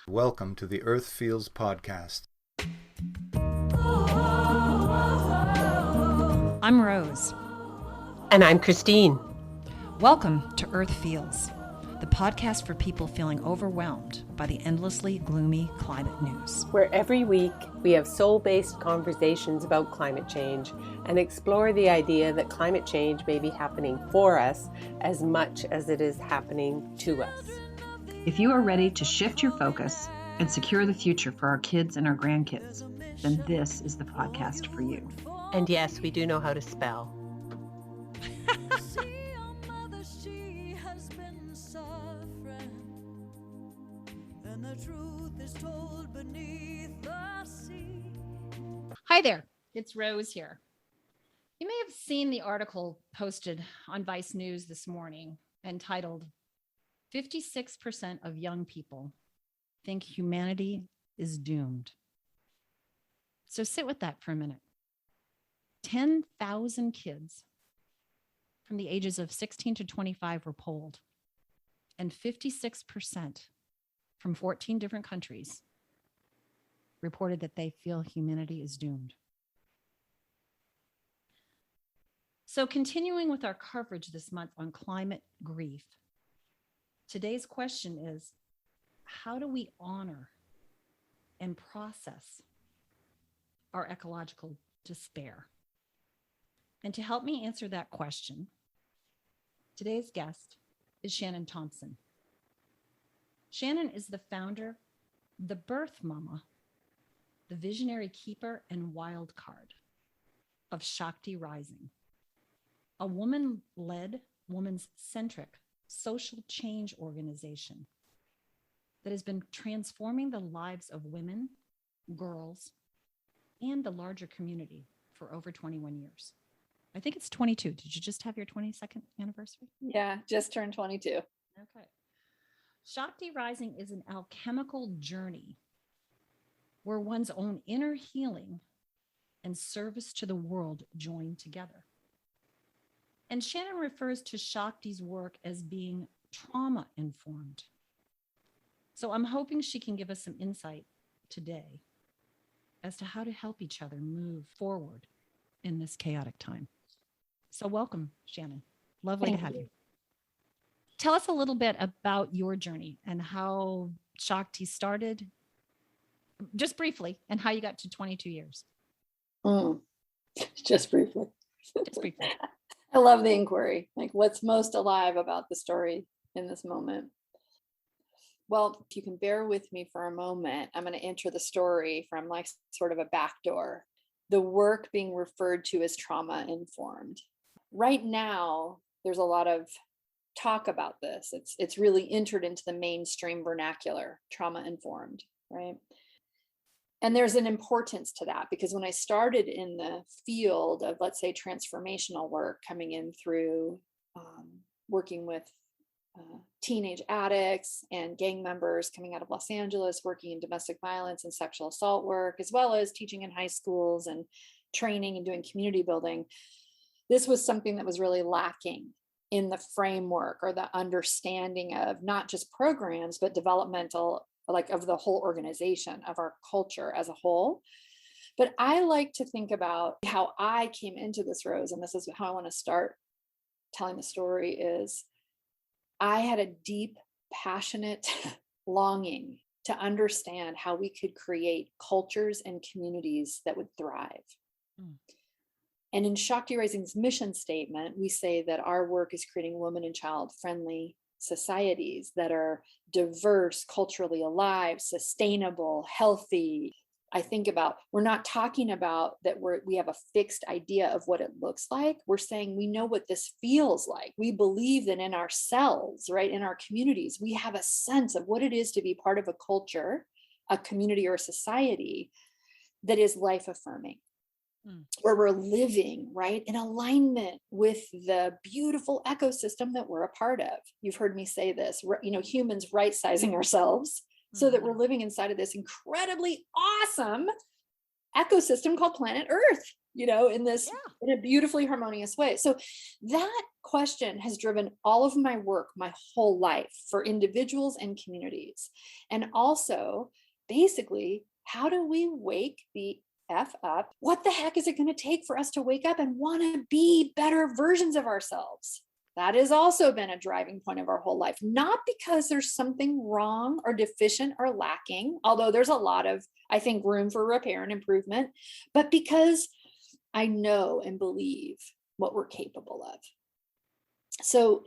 Welcome to the Earth Feels podcast. I'm Rose. And I'm Christine. Welcome to Earth Feels, the podcast for people feeling overwhelmed by the endlessly gloomy climate news. Where every week we have soul-based conversations about climate change and explore the idea that climate change may be happening for us as much as it is happening to us. If you are ready to shift your focus and secure the future for our kids and our grandkids, then this is the podcast for you. And yes, we do know how to spell. Hi there, it's Rose here. You may have seen the article posted on Vice News this morning entitled 56% of young people think humanity is doomed. So sit with that for a minute. 10,000 kids from the ages of 16 to 25 were polled, and 56% from 14 different countries reported that they feel humanity is doomed. So continuing with our coverage this month on climate grief, today's question is, how do we honor and process our ecological despair? And to help me answer that question, today's guest is Shannon Thompson. Shannon is the founder, the birth mama, the visionary keeper and wild card of Shakti Rising, a woman-led, woman-centric social change organization that has been transforming the lives of women, girls, and the larger community for over 21 years. I think it's 22. Did you just have your 22nd anniversary? Yeah, just turned 22. Okay. Shakti Rising is an alchemical journey where one's own inner healing and service to the world join together. And Shannon refers to Shakti's work as being trauma-informed. So I'm hoping she can give us some insight today as to how to help each other move forward in this chaotic time. So welcome, Shannon. Lovely to have you. Tell us a little bit about your journey and how Shakti started, just briefly, and how you got to 22 years. Just briefly. Just briefly. I love the inquiry. Like, what's most alive about the story in this moment? Well, if you can bear with me for a moment, I'm going to enter the story from like sort of a back door. The work being referred to as trauma informed. Right now, there's a lot of talk about this. It's really entered into the mainstream vernacular, trauma informed, right? And there's an importance to that because when I started in the field of, let's say, transformational work, coming in through working with teenage addicts and gang members coming out of Los Angeles, working in domestic violence and sexual assault work, as well as teaching in high schools and training and doing community building, this was something that was really lacking in the framework or the understanding of not just programs, but developmental, like of the whole organization, of our culture as a whole. But I like to think about how I came into this, Rose, and this is how I want to start telling the story, is I had a deep, passionate longing to understand how we could create cultures and communities that would thrive. And in Shakti Rising's mission statement, we say that our work is creating woman and child friendly societies that are diverse, culturally alive, sustainable, healthy. I think about, we're not talking about that we have a fixed idea of what it looks like. We're saying we know what this feels like. We believe that in ourselves, right, in our communities, we have a sense of what it is to be part of a culture, a community, or a society that is life affirming. Where we're living, right, in alignment with the beautiful ecosystem that we're a part of. You've heard me say this, humans right-sizing ourselves so that we're living inside of this incredibly awesome ecosystem called planet Earth. in this, in a beautifully harmonious way. So that question has driven all of my work, my whole life, for individuals and communities. And also, basically, how do we wake the F up? What the heck is it going to take for us to wake up and want to be better versions of ourselves? That has also been a driving point of our whole life, not because there's something wrong or deficient or lacking, although there's a lot of, I think, room for repair and improvement, but because I know and believe what we're capable of. So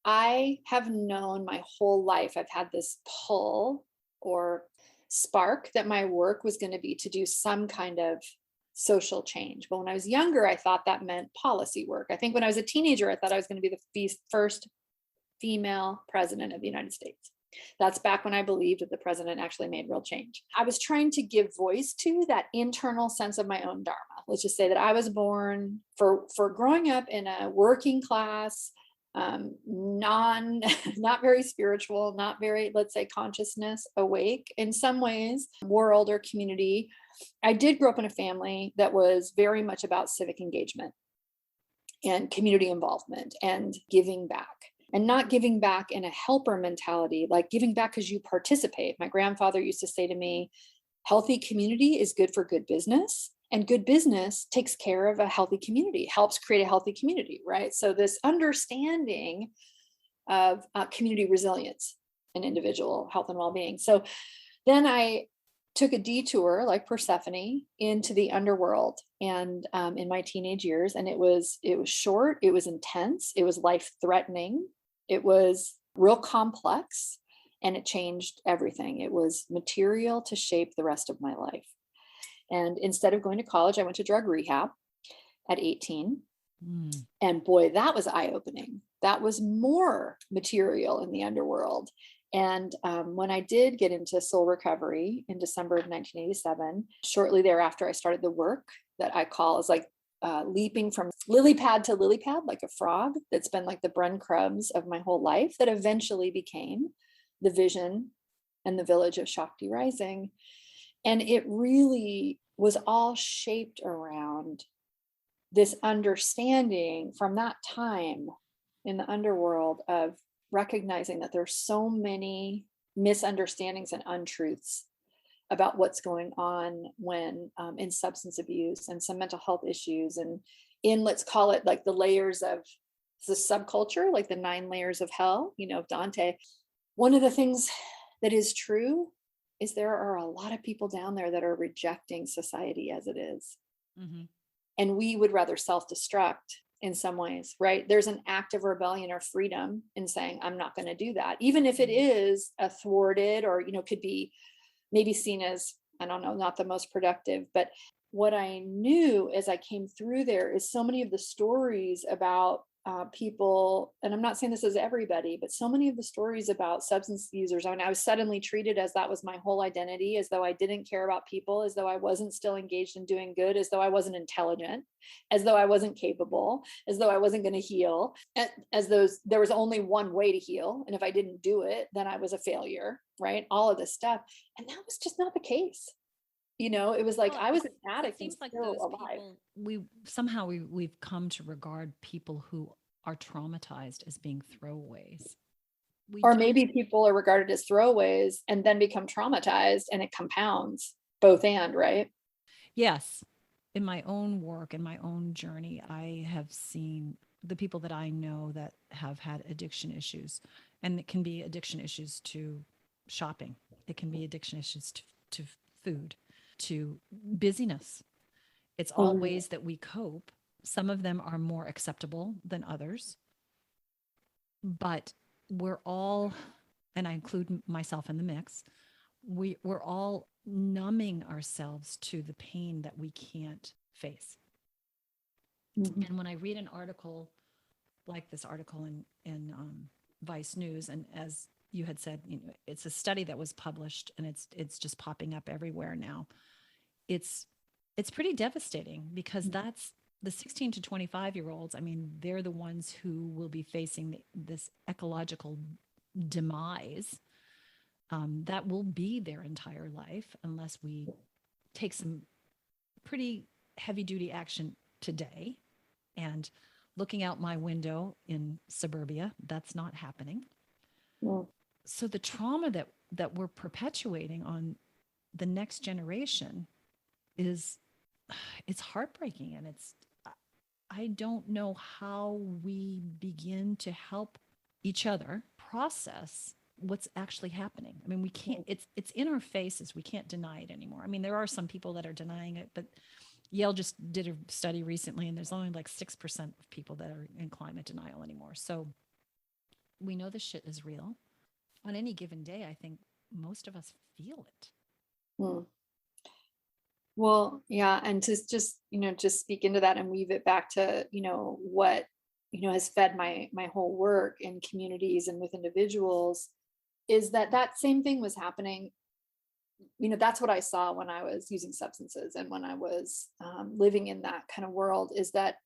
I have known my whole life, I've had this pull or spark that my work was going to be to do some kind of social change. But when I was younger, I thought that meant policy work. I think when I was a teenager, I thought I was going to be the first female president of the United States. That's back when I believed that the president actually made real change. I was trying to give voice to that internal sense of my own dharma. Let's just say that I was born for growing up in a working class, not very spiritual, not very, let's say, consciousness awake in some ways, world or community. I did grow up in a family that was very much about civic engagement and community involvement and giving back. And not giving back in a helper mentality, like giving back because you participate. My grandfather used to say to me, healthy community is good for good business, and good business takes care of a healthy community, helps create a healthy community, right? So this understanding of community resilience and individual health and well-being. So then I took a detour like Persephone into the underworld and in my teenage years, and it was short, it was intense, it was life-threatening. It was real complex, and it changed everything. It was material to shape the rest of my life. And instead of going to college, I went to drug rehab at 18. And boy, that was eye-opening. That was more material in the underworld. And when I did get into soul recovery in December of 1987, shortly thereafter, I started the work that I call is like leaping from lily pad to lily pad, like a frog. That's been like the breadcrumbs of my whole life that eventually became the vision and the village of Shakti Rising. And it really was all shaped around this understanding from that time in the underworld of recognizing that there's so many misunderstandings and untruths about what's going on when in substance abuse and some mental health issues, and in, let's call it like the layers of the subculture, like the 9 layers of hell, Dante. One of the things that is true is there are a lot of people down there that are rejecting society as it is. Mm-hmm. And we would rather self-destruct in some ways, right? There's an act of rebellion or freedom in saying, I'm not going to do that. Even if it is a thwarted or, could be maybe seen as, I don't know, not the most productive. But what I knew as I came through there is so many of the stories about people, and I'm not saying this is everybody, but so many of the stories about substance users. I mean, I was suddenly treated as that was my whole identity, as though I didn't care about people, as though I wasn't still engaged in doing good, as though I wasn't intelligent, as though I wasn't capable, as though I wasn't going to heal, as though there was only one way to heal. And if I didn't do it, then I was a failure, right? All of this stuff. And that was just not the case. It was like I was an addict. It seems and like still those alive. people, we've come to regard people who are traumatized as being throwaways. Or maybe people are regarded as throwaways and then become traumatized, and it compounds both and, right? Yes. In my own work, in my own journey, I have seen the people that I know that have had addiction issues, and it can be addiction issues to shopping. It can be addiction issues to food, to busyness. It's all ways that we cope. Some of them are more acceptable than others, but we're all, and I include myself in the mix, we're all numbing ourselves to the pain that we can't face. Mm-hmm. And when I read an article like this article in Vice News, and as you had said, it's a study that was published, and it's just popping up everywhere now. It's pretty devastating, because that's the 16 to 25-year-olds. I mean, they're the ones who will be facing this ecological demise that will be their entire life, unless we take some pretty heavy duty action today. And looking out my window in suburbia, that's not happening. Mm. So the trauma that we're perpetuating on the next generation it's heartbreaking. And I don't know how we begin to help each other process what's actually happening. I mean, we can't, it's in our faces. We can't deny it anymore. I mean, there are some people that are denying it, but Yale just did a study recently, and there's only like 6% of people that are in climate denial anymore. So we know this shit is real. On any given day, I think most of us feel it. Mm. Well, yeah. And to just speak into that and weave it back to, what, has fed my whole work in communities and with individuals is that same thing was happening. That's what I saw when I was using substances and when I was living in that kind of world, is that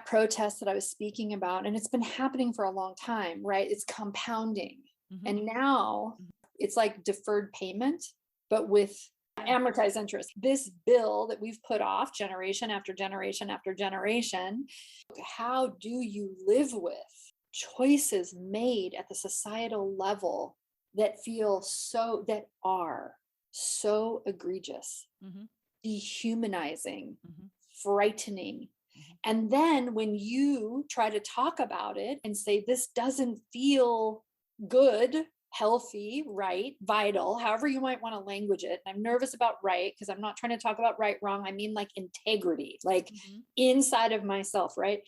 protest that I was speaking about, and it's been happening for a long time, right? It's compounding. Mm-hmm. And now it's like deferred payment, but with amortized interest. This bill that we've put off generation after generation after generation, how do you live with choices made at the societal level that are so egregious, Mm-hmm. dehumanizing, Mm-hmm. frightening? Mm-hmm. And then when you try to talk about it and say, this doesn't feel good, healthy, right, vital, however you might want to language it. I'm nervous about right, because I'm not trying to talk about right, wrong. I mean like integrity, like inside of myself, right?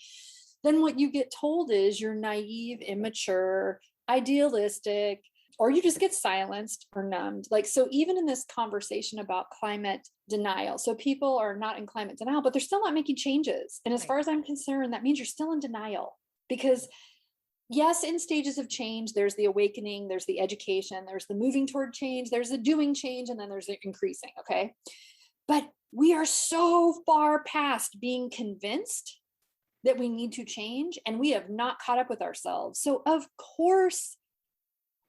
Then what you get told is you're naive, immature, idealistic, or you just get silenced or numbed. Like, so even in this conversation about climate denial, so people are not in climate denial, but they're still not making changes. And as far as I'm concerned, that means you're still in denial, because yes, in stages of change, there's the awakening, there's the education, there's the moving toward change, there's the doing change, and then there's the increasing, okay? But we are so far past being convinced that we need to change, and we have not caught up with ourselves. So of course,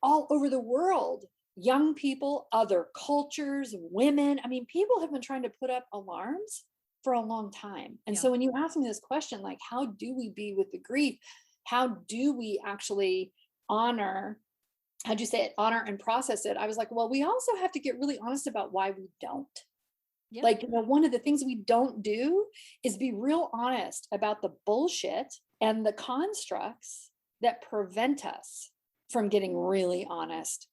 all over the world, young people, other cultures, women, I mean, people have been trying to put up alarms for a long time. And so when you ask me this question, like, how do we be with the grief? How do we actually honor, how'd you say it, honor and process it? I was like, well, we also have to get really honest about why we don't. Yeah. Like, one of the things we don't do is be real honest about the bullshit and the constructs that prevent us from getting really honest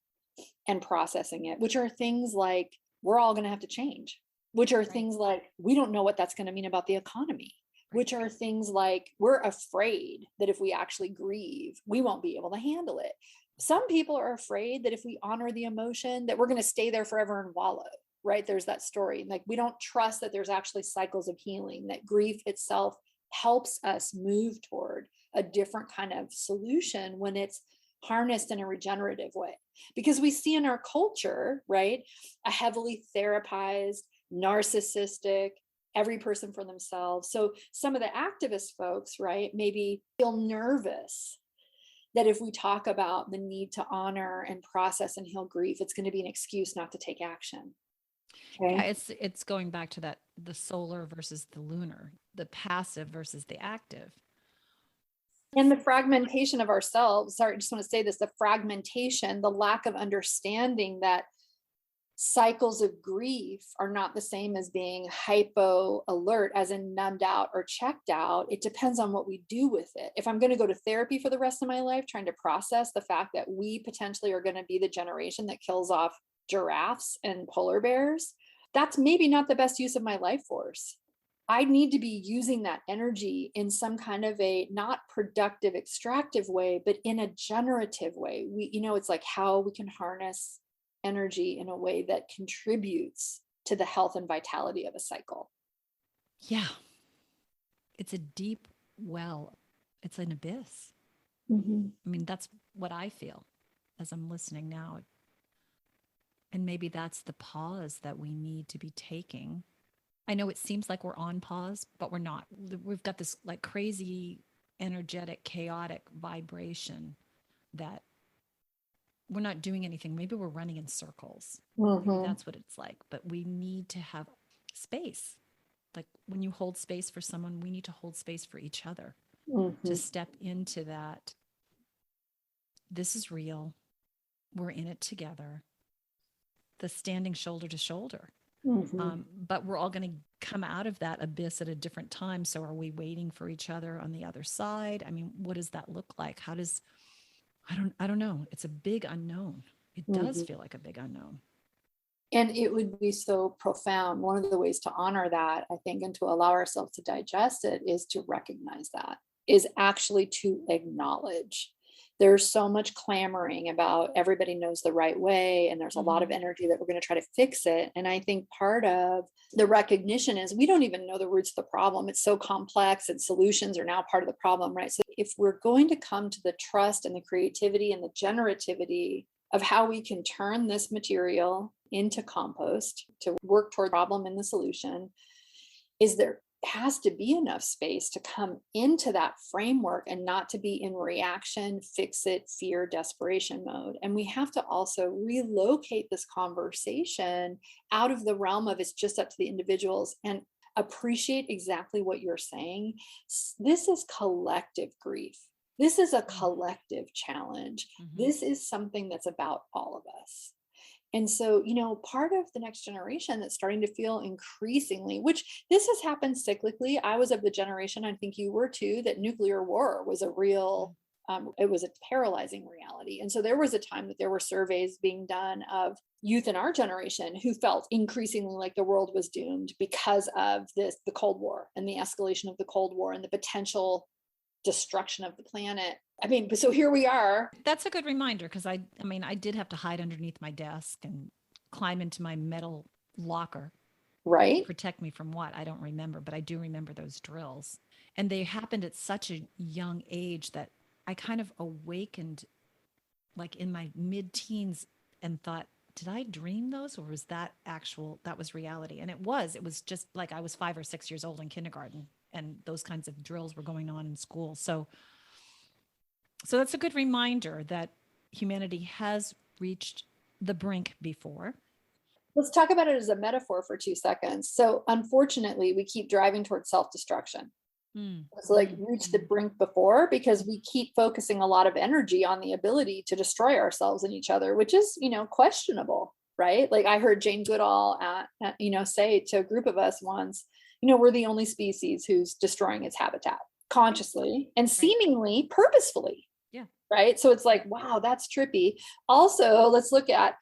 and processing it, which are things like, we're all going to have to change, which are things like, we don't know what that's going to mean about the economy, which are things like, we're afraid that if we actually grieve, we won't be able to handle it. Some people are afraid that if we honor the emotion, that we're going to stay there forever and wallow, right? There's that story. Like, we don't trust that there's actually cycles of healing, that grief itself helps us move toward a different kind of solution when it's harnessed in a regenerative way. Because we see in our culture, right, a heavily therapized, narcissistic, every person for themselves. So some of the activist folks, right, maybe feel nervous that if we talk about the need to honor and process and heal grief, it's going to be an excuse not to take action. Okay? Yeah, it's going back to that, the solar versus the lunar, the passive versus the active. And the fragmentation of ourselves. Sorry, I just want to say this, the fragmentation, the lack of understanding that cycles of grief are not the same as being hypo alert, as in numbed out or checked out. It depends on what we do with it. If I'm going to go to therapy for the rest of my life, trying to process the fact that we potentially are going to be the generation that kills off giraffes and polar bears, that's maybe not the best use of my life force. I need to be using that energy in some kind of a not productive, extractive way, but in a generative way. It's like how we can harness energy in a way that contributes to the health and vitality of a cycle. Yeah. It's a deep well. It's an abyss. Mm-hmm. I mean, that's what I feel as I'm listening now. And maybe that's the pause that we need to be taking. I know it seems like we're on pause, but we're not. We've got this like crazy, energetic, chaotic vibration that we're not doing anything. Maybe we're running in circles. Mm-hmm. Maybe that's what it's like. But we need to have space Like when you hold space for someone, we need to hold space for each other Mhm. to step into that. This is real. We're in it together. The standing shoulder to shoulder. Mhm. But we're all going to come out of that abyss at a different time. So are we waiting for each other on the other side? I mean, what does that look like? I don't know. It's a big unknown. It does Mhm. feel like a big unknown. And it would be so profound. One of the ways to honor that, I think, and to allow ourselves to digest it is to recognize that, is actually to acknowledge. There's so much clamoring about everybody knows the right way, and there's a lot of energy that we're going to try to fix it. And I think part of the recognition is we don't even know the roots of the problem. It's so complex, and solutions are now part of the problem, right? So if we're going to come to the trust and the creativity and the generativity of how we can turn this material into compost to work toward the problem and the solution, is there has to be enough space to come into that framework and not to be in reaction, fix it, fear, desperation mode. And we have to also relocate this conversation out of the realm of it's just up to the individuals and appreciate exactly what you're saying. This is collective grief. This is a collective challenge. This is something that's about all of us. And so, part of the next generation that's starting to feel increasingly, which this has happened cyclically. I was of the generation, I think you were too, that nuclear war was a real, it was a paralyzing reality. And so there was a time that there were surveys being done of youth in our generation who felt increasingly like the world was doomed because of the Cold War and the escalation of the Cold War and the potential destruction of the planet. I mean, so here we are. That's a good reminder because I did have to hide underneath my desk and climb into my metal locker. Right. Protect me from what? I don't remember, but I do remember those drills. And they happened at such a young age that I kind of awakened like in my mid-teens and thought, did I dream those or was that was reality? And it was just like I was 5 or 6 years old in kindergarten and those kinds of drills were going on in school. So that's a good reminder that humanity has reached the brink before. Let's talk about it as a metaphor for 2 seconds. So unfortunately, we keep driving towards self-destruction. It's like reach the brink before because we keep focusing a lot of energy on the ability to destroy ourselves and each other, which is, questionable, right? Like I heard Jane Goodall say to a group of us once, we're the only species who's destroying its habitat consciously and seemingly purposefully. Yeah. Right. So it's like, wow, that's trippy. Also, let's look at,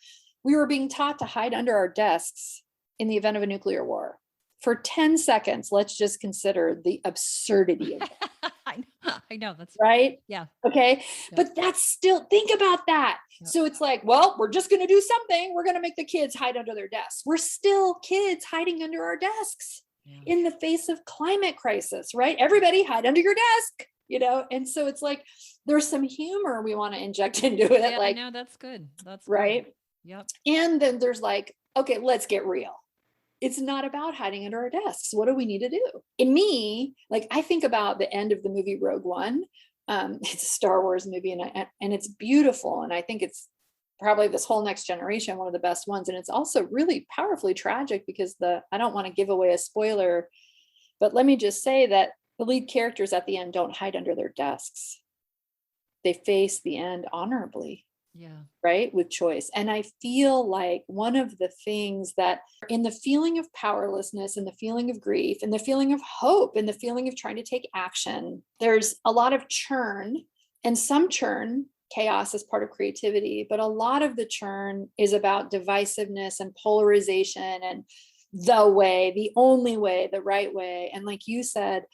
we were being taught to hide under our desks in the event of a nuclear war. For 10 seconds, let's just consider the absurdity of that. I know. That's right. Yeah. Okay. Yep. But that's still, think about that. Yep. So it's like, well, we're just going to do something. We're going to make the kids hide under their desks. We're still kids hiding under our desks in the face of climate crisis, right? Everybody hide under your desk, And so it's like, there's some humor we want to inject into it. Yeah, like, I know, that's good. That's right. Good. Yep. And then there's like, okay, let's get real. It's not about hiding under our desks. What do we need to do? In me, like I think about the end of the movie Rogue One. It's a Star Wars movie and it's beautiful. And I think it's probably this whole next generation, one of the best ones. And it's also really powerfully tragic because I don't want to give away a spoiler, but let me just say that the lead characters at the end don't hide under their desks. They face the end honorably. Yeah. Right. With choice. And I feel like one of the things that in the feeling of powerlessness and the feeling of grief and the feeling of hope and the feeling of trying to take action, there's a lot of churn and some churn. Chaos is part of creativity, but a lot of the churn is about divisiveness and polarization and the way, the only way, the right way. And like you said,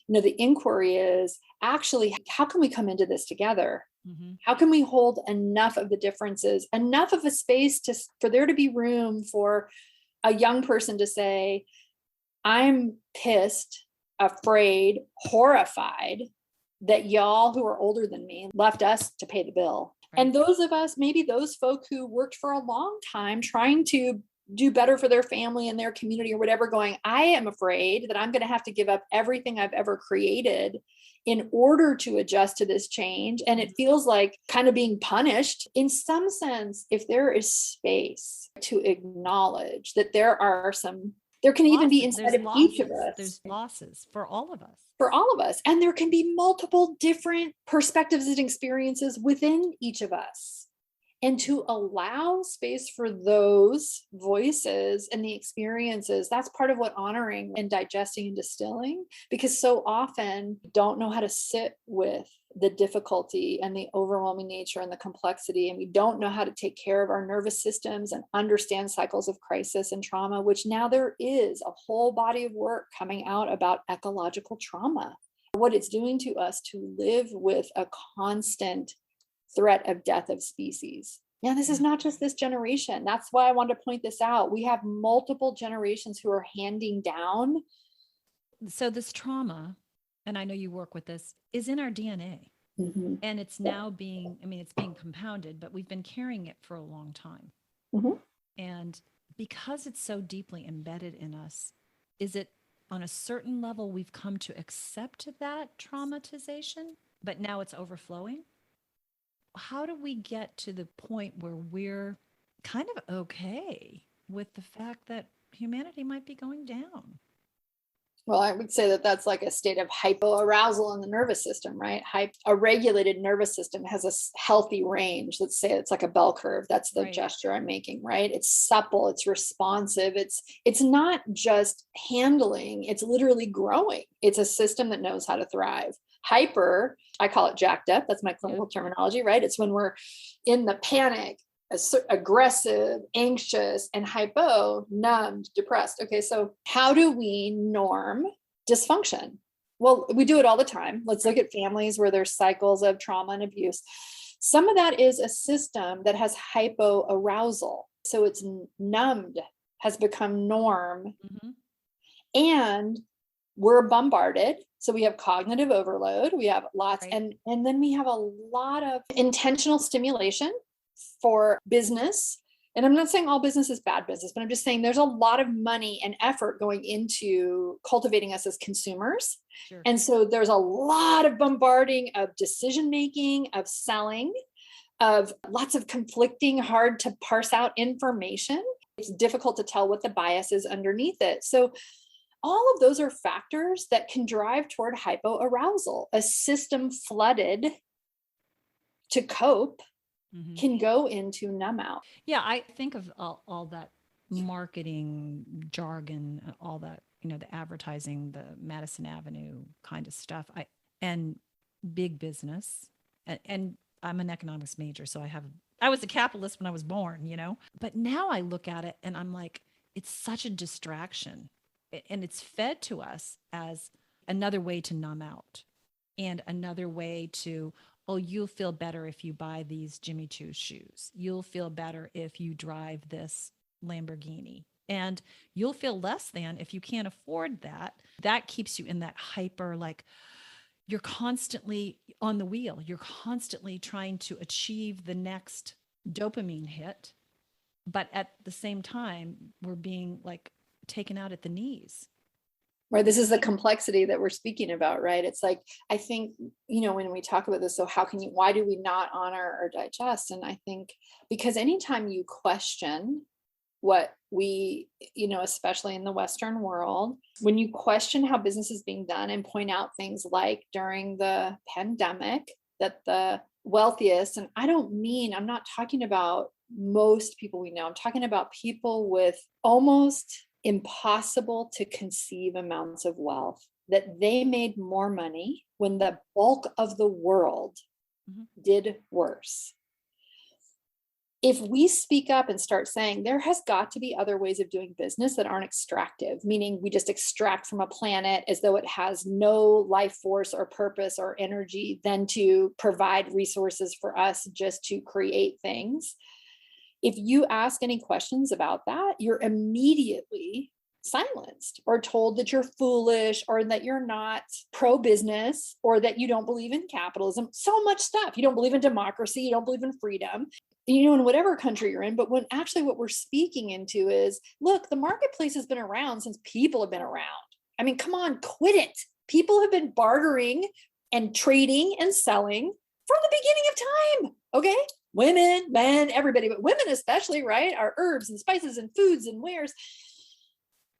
the inquiry is actually, how can we come into this together? Mm-hmm. How can we hold enough of the differences, enough of a space for there to be room for a young person to say, I'm pissed, afraid, horrified that y'all who are older than me left us to pay the bill. Right. And those of us, maybe those folk who worked for a long time trying to do better for their family and their community or whatever, going, I am afraid that I'm going to have to give up everything I've ever created in order to adjust to this change. And it feels like kind of being punished. In some sense, if there is space to acknowledge that there are some There can even be Losses. inside There's of each of losses. us. There's losses for all of us. For all of us. And there can be multiple different perspectives and experiences within each of us. And to allow space for those voices and the experiences, that's part of what honoring and digesting and distilling, because so often we don't know how to sit with the difficulty and the overwhelming nature and the complexity. And we don't know how to take care of our nervous systems and understand cycles of crisis and trauma, which now there is a whole body of work coming out about ecological trauma, what it's doing to us to live with a constant threat of death of species. Now, this is not just this generation. That's why I wanted to point this out. We have multiple generations who are handing down. So this trauma, and I know you work with this, is in our DNA. Mm-hmm. And it's now being, it's being compounded, but we've been carrying it for a long time. Mm-hmm. And because it's so deeply embedded in us, is it on a certain level we've come to accept that traumatization, but now it's overflowing? How do we get to the point where we're kind of okay with the fact that humanity might be going down? Well, I would say that that's like a state of hypo arousal in the nervous system, right? A regulated nervous system has a healthy range. Let's say it's like a bell curve. That's the gesture I'm making, right? It's supple, it's responsive. It's not just handling, it's literally growing. It's a system that knows how to thrive. Hyper, I call it jacked up. That's my clinical terminology, right? It's when we're in the panic, aggressive, anxious, and hypo, numbed, depressed. Okay, so how do we norm dysfunction? Well, we do it all the time. Let's look at families where there's cycles of trauma and abuse. Some of that is a system that has hypo arousal. So it's numbed, has become norm. Mm-hmm. And we're bombarded. So we have cognitive overload. We have lots, Right. and then we have a lot of intentional stimulation for business. And I'm not saying all business is bad business, but I'm just saying there's a lot of money and effort going into cultivating us as consumers. Sure. And so there's a lot of bombarding of decision-making, of selling, of lots of conflicting, hard to parse out information. It's difficult to tell what the bias is underneath it. So all of those are factors that can drive toward hypoarousal. A system flooded to cope can go into numb out. Yeah, I think of all that marketing jargon, all that, the advertising, the Madison Avenue kind of stuff. And big business. And I'm an economics major, so I was a capitalist when I was born, But now I look at it and I'm like, it's such a distraction. And it's fed to us as another way to numb out and another way to, oh, you'll feel better if you buy these Jimmy Choo shoes. You'll feel better if you drive this Lamborghini. And you'll feel less than if you can't afford that. That keeps you in that hyper, like you're constantly on the wheel. You're constantly trying to achieve the next dopamine hit. But at the same time, we're being like taken out at the knees. Right. This is the complexity that we're speaking about, right? It's like, I think, when we talk about this, so why do we not honor or digest? And I think because anytime you question what we, especially in the Western world, when you question how business is being done and point out things like during the pandemic that the wealthiest, and I'm not talking about most people we know, I'm talking about people with almost impossible to conceive amounts of wealth, that they made more money when the bulk of the world did worse. If we speak up and start saying there has got to be other ways of doing business that aren't extractive, meaning we just extract from a planet as though it has no life force or purpose or energy than to provide resources for us just to create things. If you ask any questions about that, you're immediately silenced or told that you're foolish or that you're not pro-business or that you don't believe in capitalism. So much stuff. You don't believe in democracy. You don't believe in freedom, in whatever country you're in. But when actually what we're speaking into is, look, the marketplace has been around since people have been around. I mean, come on, quit it. People have been bartering and trading and selling from the beginning of time. Okay. Women, men, everybody, but women especially, right? Our herbs and spices and foods and wares.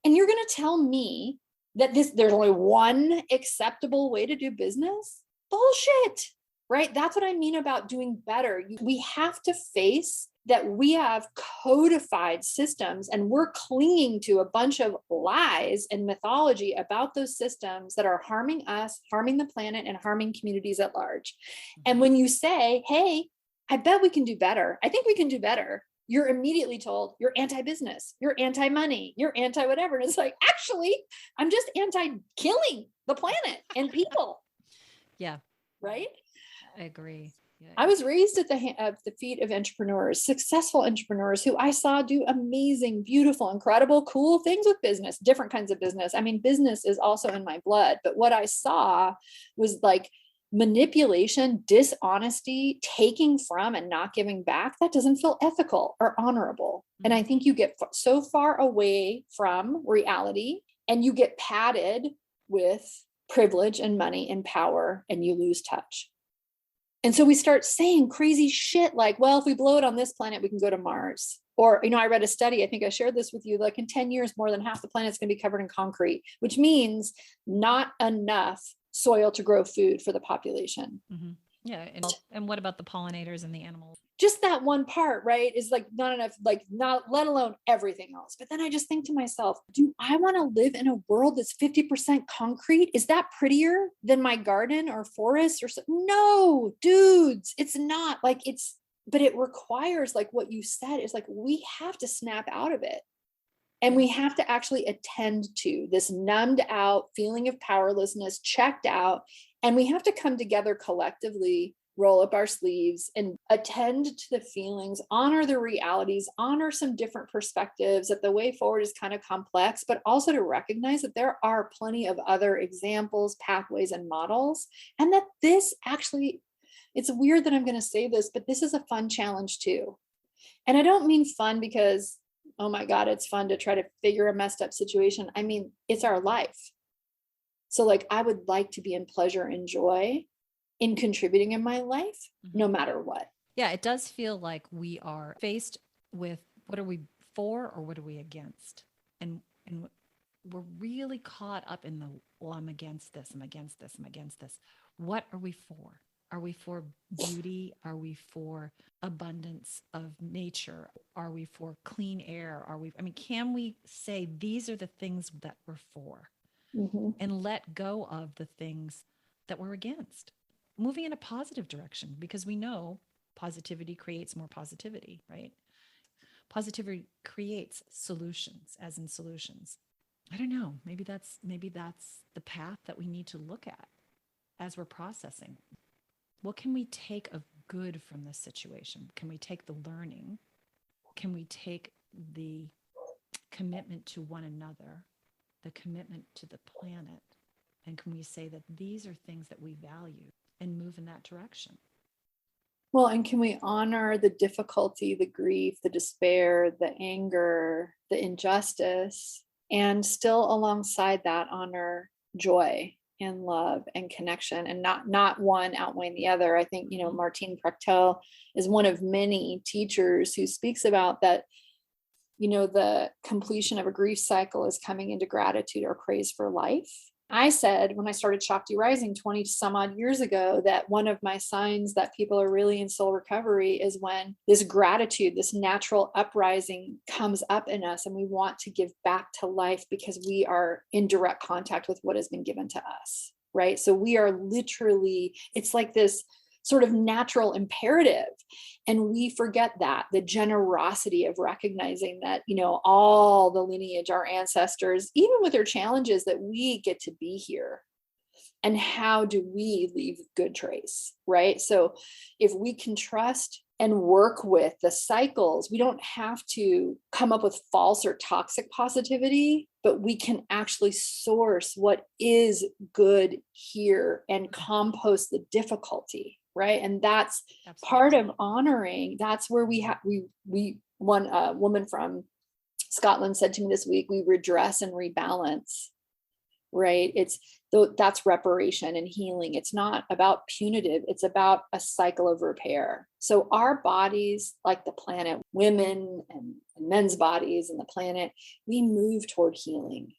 And you're going to tell me that there's only one acceptable way to do business? Bullshit, right? That's what I mean about doing better. We have to face that we have codified systems and we're clinging to a bunch of lies and mythology about those systems that are harming us, harming the planet, and harming communities at large. And when you say, hey, I bet we can do better, I think we can do better, you're immediately told you're anti-business, you're anti-money, you're anti-whatever. And it's like, actually, I'm just anti-killing the planet and people. Yeah. Right? I agree. Yeah. I was raised at the feet of entrepreneurs, successful entrepreneurs who I saw do amazing, beautiful, incredible, cool things with business, different kinds of business. I mean, business is also in my blood, but what I saw was like manipulation, dishonesty, taking from and not giving back. That doesn't feel ethical or honorable. And I think you get so far away from reality and you get padded with privilege and money and power and you lose touch. And so we start saying crazy shit like, well, if we blow it on this planet, we can go to Mars. Or, I read a study, I think I shared this with you, like in 10 years, more than half the planet's going to be covered in concrete, which means not enough soil to grow food for the population. Mm-hmm. Yeah. And what about the pollinators and the animals? Just that one part, right, is like not enough, like not, let alone everything else. But then I just think to myself, do I want to live in a world that's 50% concrete? Is that prettier than my garden or forest or something? No, dudes, it's not. Like but it requires, like what you said, is like, we have to snap out of it. And we have to actually attend to this numbed out feeling of powerlessness, checked out. And we have to come together collectively, roll up our sleeves and attend to the feelings, honor the realities, honor some different perspectives, that the way forward is kind of complex, but also to recognize that there are plenty of other examples, pathways, and models. And that this actually, it's weird that I'm going to say this, but this is a fun challenge too. And I don't mean fun because, oh my God, it's fun to try to figure a messed up situation. I mean, it's our life. So like, I would like to be in pleasure and joy in contributing in my life, no matter what. Yeah, it does feel like we are faced with, what are we for or what are we against? And we're really caught up in well, I'm against this, I'm against this, I'm against this. What are we for? Are we for beauty? Are we for abundance of nature? Are we for clean air? Can we say these are the things that we're for and let go of the things that we're against? Moving in a positive direction, because we know positivity creates more positivity, right? Positivity creates solutions, as in solutions. I don't know. Maybe that's the path that we need to look at as we're processing. What can we take of good from this situation? Can we take the learning? Can we take the commitment to one another, the commitment to the planet? And can we say that these are things that we value and move in that direction? Well, and can we honor the difficulty, the grief, the despair, the anger, the injustice, and still alongside that honor joy and love and connection, and not one outweighing the other? I think, Martine Prechtel is one of many teachers who speaks about that, the completion of a grief cycle is coming into gratitude or praise for life. I said when I started Shakti Rising 20 some odd years ago that one of my signs that people are really in soul recovery is when this gratitude, this natural uprising comes up in us and we want to give back to life because we are in direct contact with what has been given to us, right? So we are literally, it's like this sort of natural imperative. And we forget that, the generosity of recognizing that, all the lineage, our ancestors, even with their challenges, that we get to be here. And how do we leave good trace, right? So if we can trust and work with the cycles, we don't have to come up with false or toxic positivity, but we can actually source what is good here and compost the difficulty. Right. And that's absolutely part of honoring. That's where we one woman from Scotland said to me this week, we redress and rebalance. right? That's reparation and healing. It's not about punitive, it's about a cycle of repair. So our bodies, like the planet, women and men's bodies and the planet, we move toward healing.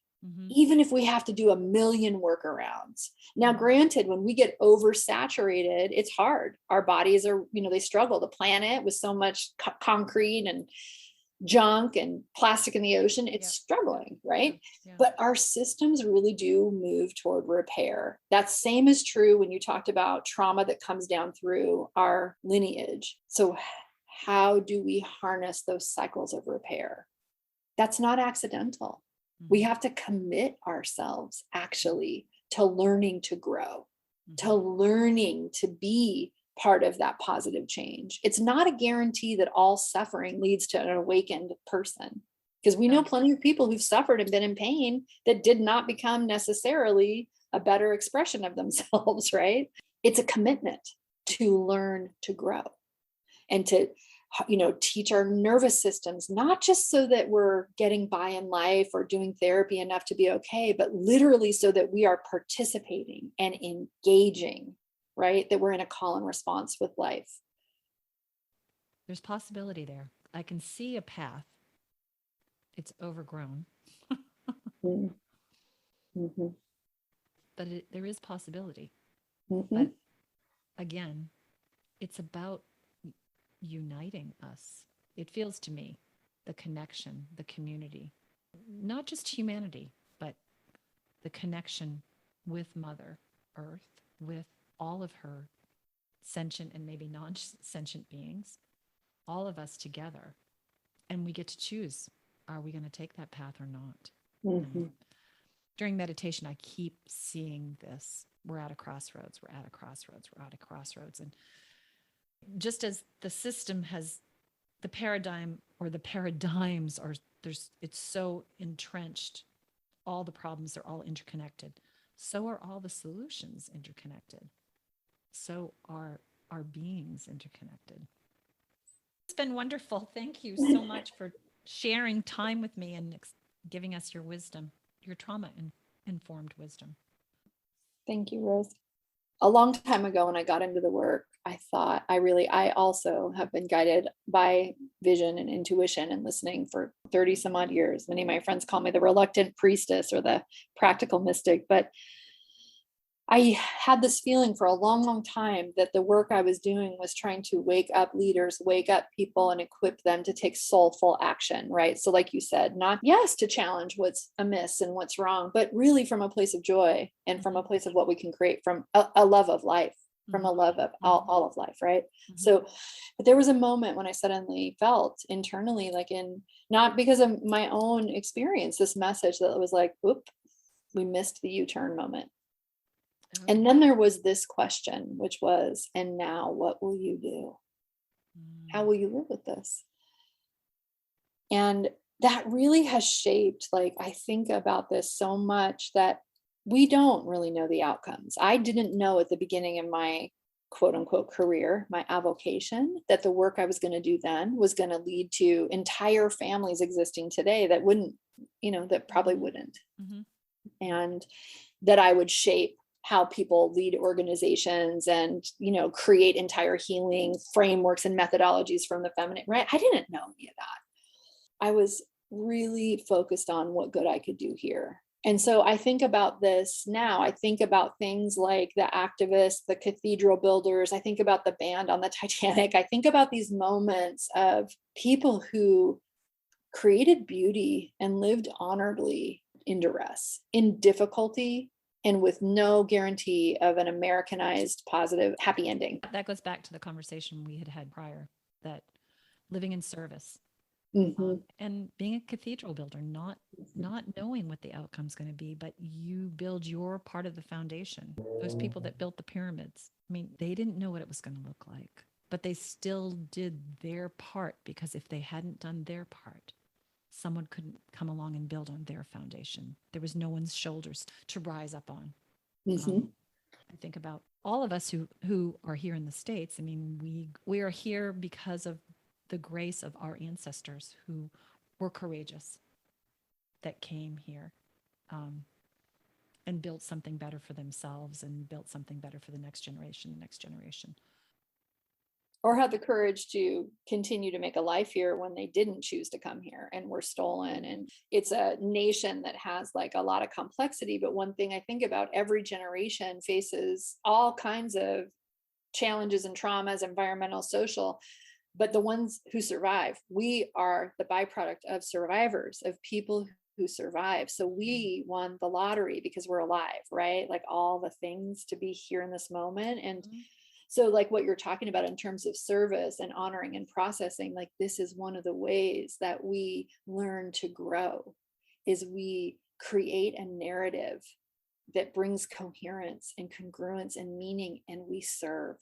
Even if we have to do a million workarounds. Now, granted, when we get oversaturated, it's hard. Our bodies are, they struggle. The planet with so much concrete and junk and plastic in the ocean, it's struggling, right? But our systems really do move toward repair. That same is true when you talked about trauma that comes down through our lineage. So how do we harness those cycles of repair? That's not accidental. We have to commit ourselves actually to learning to grow, to learning to be part of that positive change. It's not a guarantee that all suffering leads to an awakened person, because we know plenty of people who've suffered and been in pain that did not become necessarily a better expression of themselves, right? It's a commitment to learn to grow and to teach our nervous systems, not just so that we're getting by in life or doing therapy enough to be okay, but literally so that we are participating and engaging, right? That we're in a call and response with life. There's possibility there. I can see a path. It's overgrown. But there is possibility. But again, it's about uniting us. It feels to me, the connection, the community, not just humanity, but the connection with Mother Earth, with all of her sentient and maybe non-sentient beings, all of us together. And we get to choose, are we going to take that path or not? During meditation, I keep seeing this. We're at a crossroads, we're at a crossroads, we're at a crossroads. And just as the system has the paradigm or the paradigms are it's so entrenched, all the problems are all interconnected. So are all the solutions interconnected. So are our beings interconnected. It's been wonderful. Thank you so much for sharing time with me and giving us your wisdom, your trauma-informed wisdom. Thank you, Rose. A long time ago when I got into the work, I thought I also have been guided by vision and intuition and listening for 30 some odd years. Many of my friends call me the reluctant priestess or the practical mystic, but I had this feeling for a long, long time that the work I was doing was trying to wake up leaders, wake up people and equip them to take soulful action, right? So like you said, not to challenge what's amiss and what's wrong, but really from a place of joy and from a place of what we can create from a love of life, from a love of all of life, right? So, but there was a moment when I suddenly felt internally, not because of my own experience, this message that was like, oop, we missed the U-turn moment. And then there was this question, which was, and now what will you do? How will you live with this? And that really has shaped, I think about this so much that we don't really know the outcomes. I didn't know at the beginning of my quote unquote career, my avocation, that the work I was going to do then was going to lead to entire families existing today that wouldn't, that probably wouldn't. And that I would shape how people lead organizations and, create entire healing frameworks and methodologies from the feminine, right? I didn't know any of that. I was really focused on what good I could do here. And so I think about this now. I think about things like the activists, the cathedral builders. I think about the band on the Titanic. I think about these moments of people who created beauty and lived honorably in duress, in difficulty, and with no guarantee of an Americanized, positive, happy ending. That goes back to the conversation we had prior, that living in service and being a cathedral builder, not knowing what the outcome's going to be, but you build your part of the foundation. Those people that built the pyramids, they didn't know what it was going to look like, but they still did their part, because if they hadn't done their part, someone couldn't come along and build on their foundation. There was no one's shoulders to rise up on. I think about all of us who are here in the States. We are here because of the grace of our ancestors who were courageous, that came here. and built something better for themselves and built something better for the next generation. Or had the courage to continue to make a life here when they didn't choose to come here and were stolen. And it's a nation that has like a lot of complexity. But one thing I think about, every generation faces all kinds of challenges and traumas, environmental, social, but the ones who survive, we are the byproduct of survivors, of people who survive. So we won the lottery because we're alive, right? Like all the things to be here in this moment. And so like what you're talking about in terms of service and honoring and processing, like this is one of the ways that we learn to grow, is we create a narrative that brings coherence and congruence and meaning, and we serve.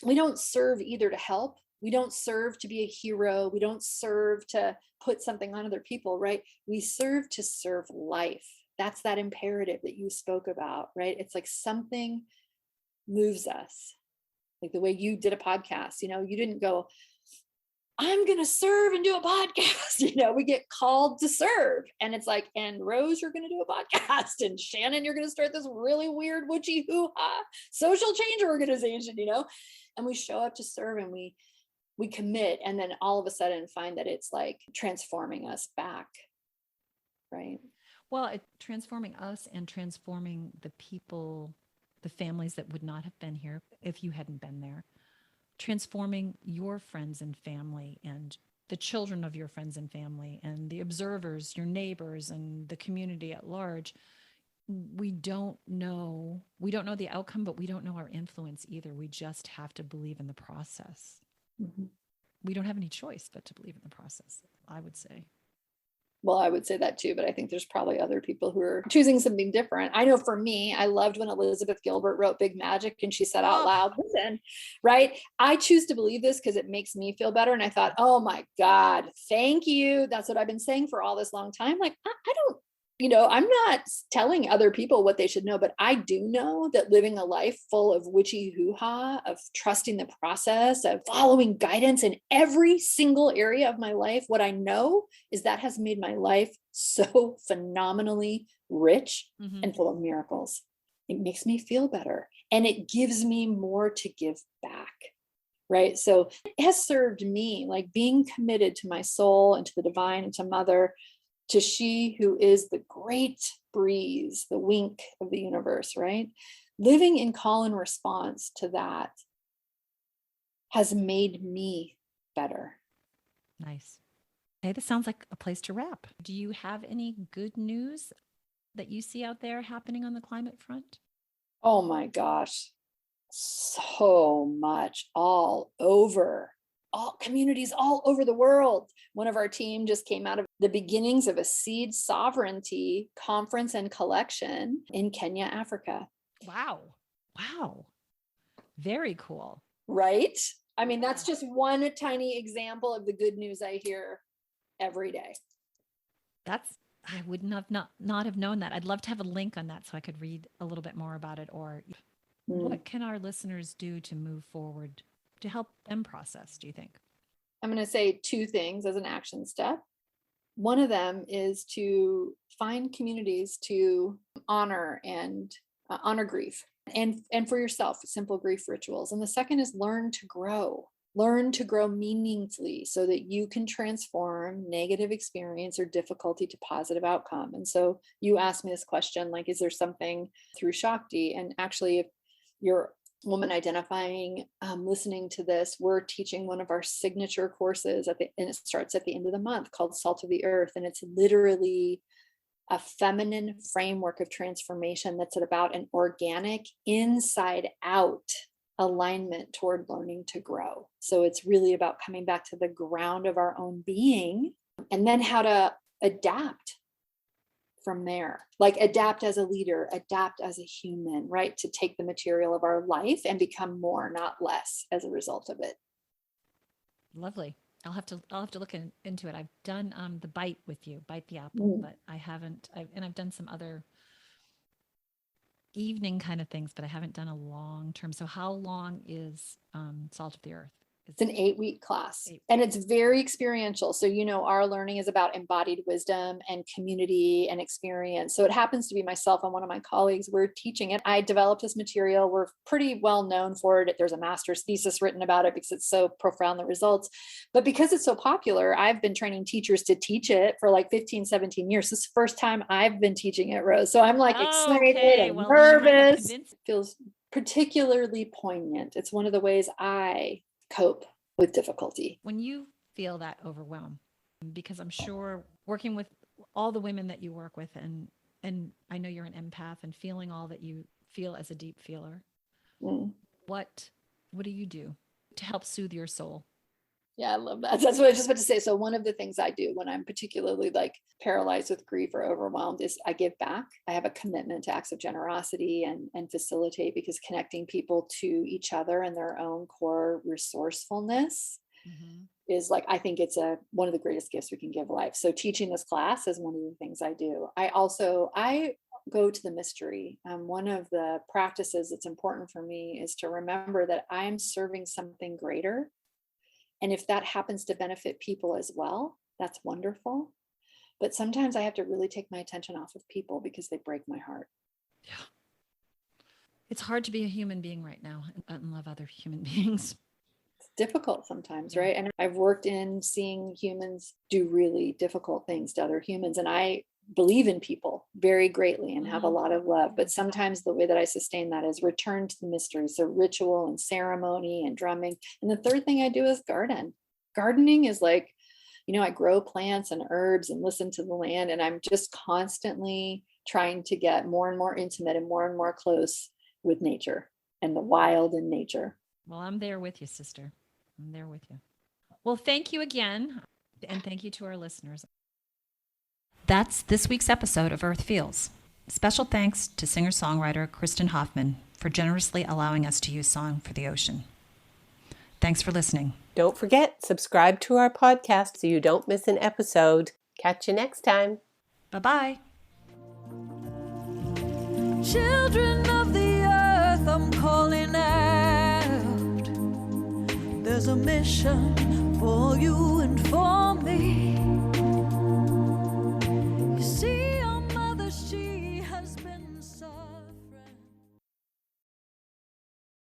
We don't serve either to help. We don't serve to be a hero. We don't serve to put something on other people, right? We serve to serve life. That's that imperative that you spoke about, right? It's like something moves us. Like the way you did a podcast, you didn't go, I'm going to serve and do a podcast. We get called to serve. And it's like, and Rose, you're going to do a podcast. And Shannon, you're going to start this really weird, witchy hoo-ha social change organization, and we show up to serve, and we commit. And then all of a sudden find that it's like transforming us back. Right. Well, transforming us and transforming the people, the families that would not have been here if you hadn't been there, transforming your friends and family and the children of your friends and family and the observers, your neighbors, and the community at large. We don't know the outcome, but we don't know our influence either. We just have to believe in the process. Mm-hmm. We don't have any choice but to believe in the process, I would say. Well, I would say that too, but I think there's probably other people who are choosing something different. I know for me, I loved when Elizabeth Gilbert wrote Big Magic and she said out loud, listen, right? I choose to believe this because it makes me feel better. And I thought, oh my God, thank you. That's what I've been saying for all this long time. Like, I don't, I'm not telling other people what they should know, but I do know that living a life full of witchy hoo-ha, of trusting the process, of following guidance in every single area of my life, what I know is that has made my life so phenomenally rich and full of miracles. It makes me feel better, and it gives me more to give back. Right. So it has served me, like being committed to my soul and to the divine and to Mother, to she who is the great breeze, the wink of the universe, right? Living in call and response to that has made me better. Nice. Hey, this sounds like a place to wrap. Do you have any good news that you see out there happening on the climate front? Oh my gosh. So much all over. All communities all over the world. One of our team just came out of the beginnings of a seed sovereignty conference and collection in Kenya, Africa. Wow. Very cool. Right? I mean, that's just one tiny example of the good news I hear every day. I would not have known that. I'd love to have a link on that so I could read a little bit more about it. Or what can our listeners do to move forward to help them process, do you think? I'm going to say two things as an action step. One of them is to find communities to honor and honor grief, and for yourself, simple grief rituals. And the second is learn to grow meaningfully so that you can transform negative experience or difficulty to positive outcome. And so you asked me this question, like, is there something through Shakti? And actually, if you're woman identifying, listening to this, we're teaching one of our signature courses and it starts at the end of the month, called Salt of the Earth. And it's literally a feminine framework of transformation that's about an organic inside out alignment toward learning to grow. So it's really about coming back to the ground of our own being, and then how to adapt from there, like adapt as a leader, adapt as a human, right? To take the material of our life and become more, not less, as a result of it. Lovely. I'll have to look into it. I've done the bite with you, bite the apple, but I haven't. I've done some other evening kind of things, but I haven't done a long term. So how long is Salt of the Earth? It's an 8-week class and it's very experiential. So, our learning is about embodied wisdom and community and experience. So it happens to be myself and one of my colleagues, we're teaching it. I developed this material. We're pretty well known for it. There's a master's thesis written about it because it's so profound, the results. But because it's so popular, I've been training teachers to teach it for like 15, 17 years. This is the first time I've been teaching it, Rose. So I'm like excited and nervous. It feels particularly poignant. It's one of the ways I cope with difficulty. When you feel that overwhelm, because I'm sure working with all the women that you work with, and I know you're an empath and feeling all that you feel as a deep feeler, what do you do to help soothe your soul? Yeah, I love that. That's what I was just about to say. So one of the things I do when I'm particularly like paralyzed with grief or overwhelmed is I give back. I have a commitment to acts of generosity and facilitate, because connecting people to each other and their own core resourcefulness is like, I think it's one of the greatest gifts we can give life. So teaching this class is one of the things I do. I go to the mystery. One of the practices that's important for me is to remember that I'm serving something greater. And if that happens to benefit people as well, that's wonderful. But sometimes I have to really take my attention off of people because they break my heart. Yeah. It's hard to be a human being right now and love other human beings. It's difficult sometimes, right? And I've worked in seeing humans do really difficult things to other humans. And I believe in people very greatly and have a lot of love. But sometimes the way that I sustain that is return to the mystery. So ritual and ceremony and drumming. And the third thing I do is garden. Gardening is like, I grow plants and herbs and listen to the land. And I'm just constantly trying to get more and more intimate and more close with nature and the wild and nature. Well, I'm there with you, sister. I'm there with you. Well, thank you again. And thank you to our listeners. That's this week's episode of Earth Feels. Special thanks to singer-songwriter Kristen Hoffman for generously allowing us to use Song for the Ocean. Thanks for listening. Don't forget, subscribe to our podcast so you don't miss an episode. Catch you next time. Bye-bye. Children of the earth, I'm calling out. There's a mission for you and for me.